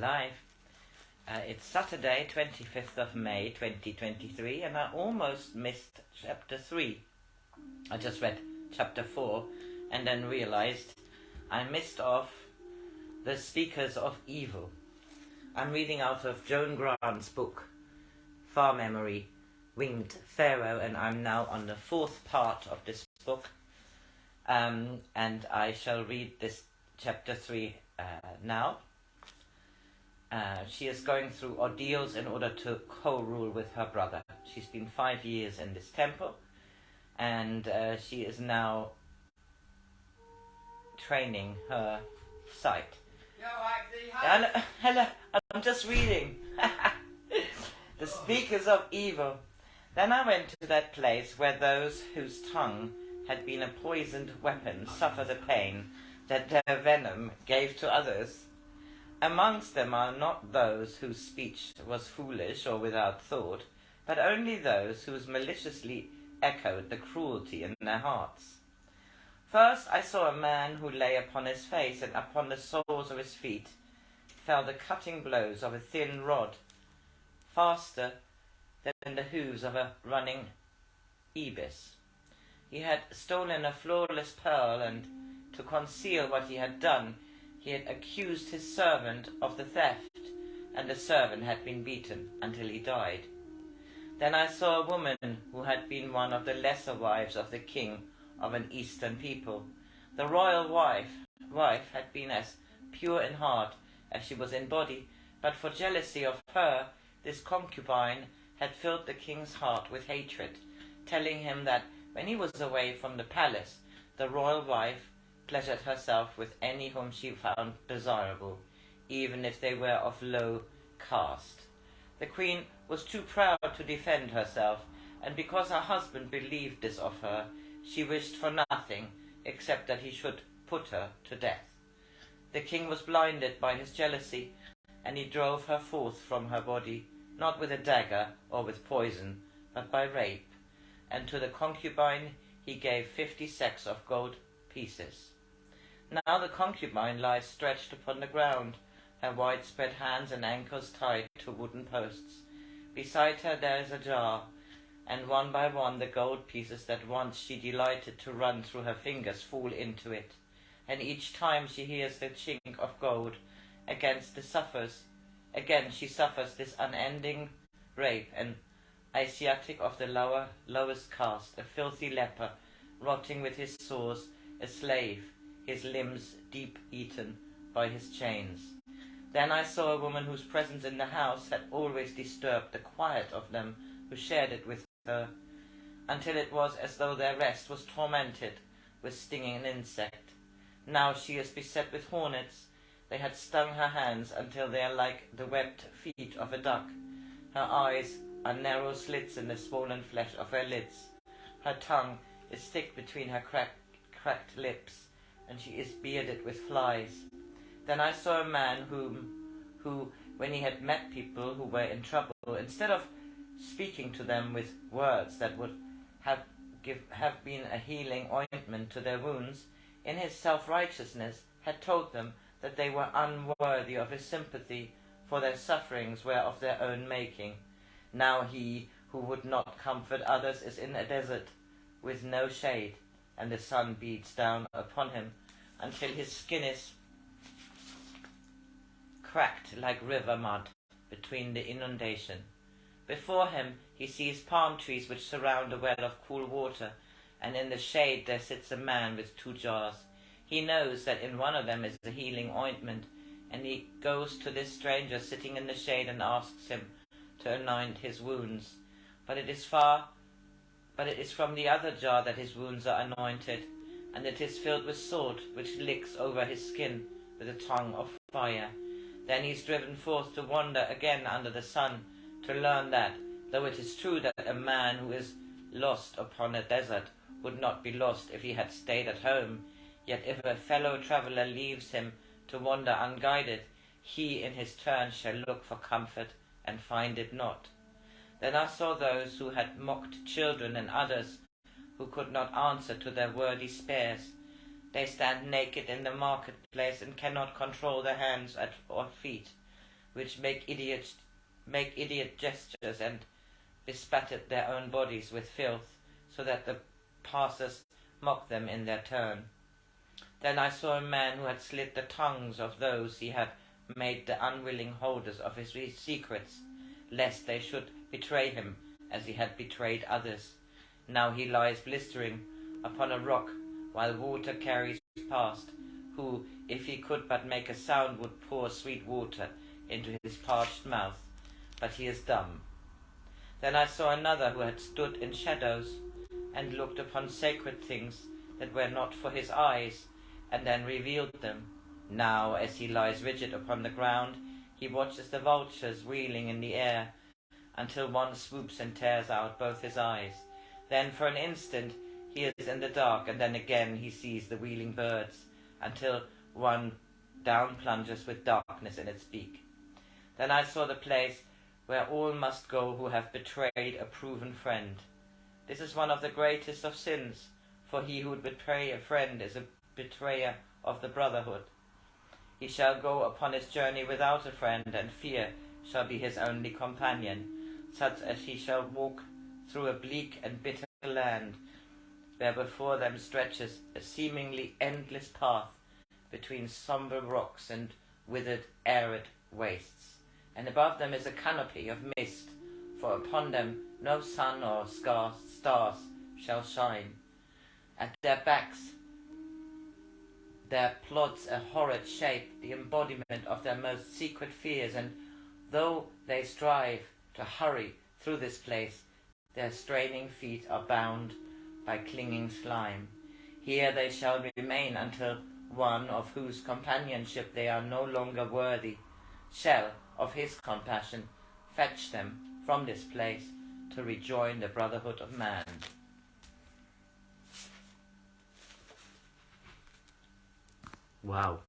alive. It's Saturday, 25th of May 2023, and I almost missed chapter 3. I just read chapter 4 and then realized I missed off the speakers of evil. I'm reading out of Joan Grant's book, Far Memory, Winged Pharaoh, and I'm now on the 4th part of this book, and I shall read this chapter 3 now. She is going through ordeals in order to co-rule with her brother. She's been 5 years in this temple, and she is now training her sight. Hello, I'm just reading. The speakers of evil. Then I went to that place where those whose tongue had been a poisoned weapon suffer the pain that their venom gave to others. Amongst them are not those whose speech was foolish or without thought, but only those whose maliciously echoed the cruelty in their hearts. First I saw a man who lay upon his face, and upon the soles of his feet fell the cutting blows of a thin rod, faster than the hoofs of a running ibis. He had stolen a flawless pearl, and to conceal what he had done, he had accused his servant of the theft, and the servant had been beaten until he died. Then I saw a woman who had been one of the lesser wives of the king of an eastern people. The royal wife had been as pure in heart as she was in body, but for jealousy of her, this concubine had filled the king's heart with hatred, telling him that when he was away from the palace, the royal wife pleasured herself with any whom she found desirable, even if they were of low caste. The queen was too proud to defend herself, and because her husband believed this of her, she wished for nothing except that he should put her to death. The king was blinded by his jealousy, and he drove her forth from her body, not with a dagger or with poison, but by rape, and to the concubine he gave 50 sacks of gold pieces. Now the concubine lies stretched upon the ground, her widespread hands and ankles tied to wooden posts. Beside her there is a jar, and one by one the gold pieces that once she delighted to run through her fingers fall into it, and each time she hears the chink of gold again she suffers this unending rape, an Asiatic of the lowest caste, a filthy leper, rotting with his sores, a slave, his limbs deep eaten by his chains. Then I saw a woman whose presence in the house had always disturbed the quiet of them who shared it with her, until it was as though their rest was tormented with stinging an insect. Now she is beset with hornets. They had stung her hands until they are like the webbed feet of a duck. Her eyes are narrow slits in the swollen flesh of her lids. Her tongue is thick between her cracked lips, and she is bearded with flies. Then I saw a man who, when he had met people who were in trouble, instead of speaking to them with words that would have been a healing ointment to their wounds, in his self-righteousness had told them that they were unworthy of his sympathy, for their sufferings were of their own making. Now he who would not comfort others is in a desert with no shade, and the sun beats down upon him until his skin is cracked like river mud between the inundation. Before him he sees palm trees which surround a well of cool water, and in the shade there sits a man with 2 jars. He knows that in one of them is a healing ointment, and he goes to this stranger sitting in the shade and asks him to anoint his wounds. But it is from the other jar that his wounds are anointed, and it is filled with salt, which licks over his skin with a tongue of fire. Then he is driven forth to wander again under the sun, to learn that, though it is true that a man who is lost upon a desert would not be lost if he had stayed at home, yet if a fellow traveller leaves him to wander unguided, he in his turn shall look for comfort and find it not. Then I saw those who had mocked children and others who could not answer to their wordy spares. They stand naked in the marketplace and cannot control their hands or feet. which make idiot gestures and bespattered their own bodies with filth, so that the passers mocked them in their turn. Then I saw a man who had slit the tongues of those he had made the unwilling holders of his secrets, lest they should betray him as he had betrayed others. Now he lies blistering upon a rock, while water carries past, who, if he could but make a sound, would pour sweet water into his parched mouth, but he is dumb. Then I saw another who had stood in shadows, and looked upon sacred things that were not for his eyes, and then revealed them. Now, as he lies rigid upon the ground, he watches the vultures wheeling in the air, until one swoops and tears out both his eyes. Then for an instant he is in the dark, and then again he sees the wheeling birds, until one down plunges with darkness in its beak. Then I saw the place where all must go who have betrayed a proven friend. This is one of the greatest of sins, for he who would betray a friend is a betrayer of the brotherhood. He shall go upon his journey without a friend, and fear shall be his only companion, such as he shall walk through a bleak and bitter land, where before them stretches a seemingly endless path between sombre rocks and withered, arid wastes, and above them is a canopy of mist, for upon them no sun or stars shall shine. At their backs there plods a horrid shape, the embodiment of their most secret fears, and though they strive to hurry through this place, their straining feet are bound by clinging slime. Here they shall remain until one of whose companionship they are no longer worthy shall, of his compassion, fetch them from this place to rejoin the brotherhood of man. Wow.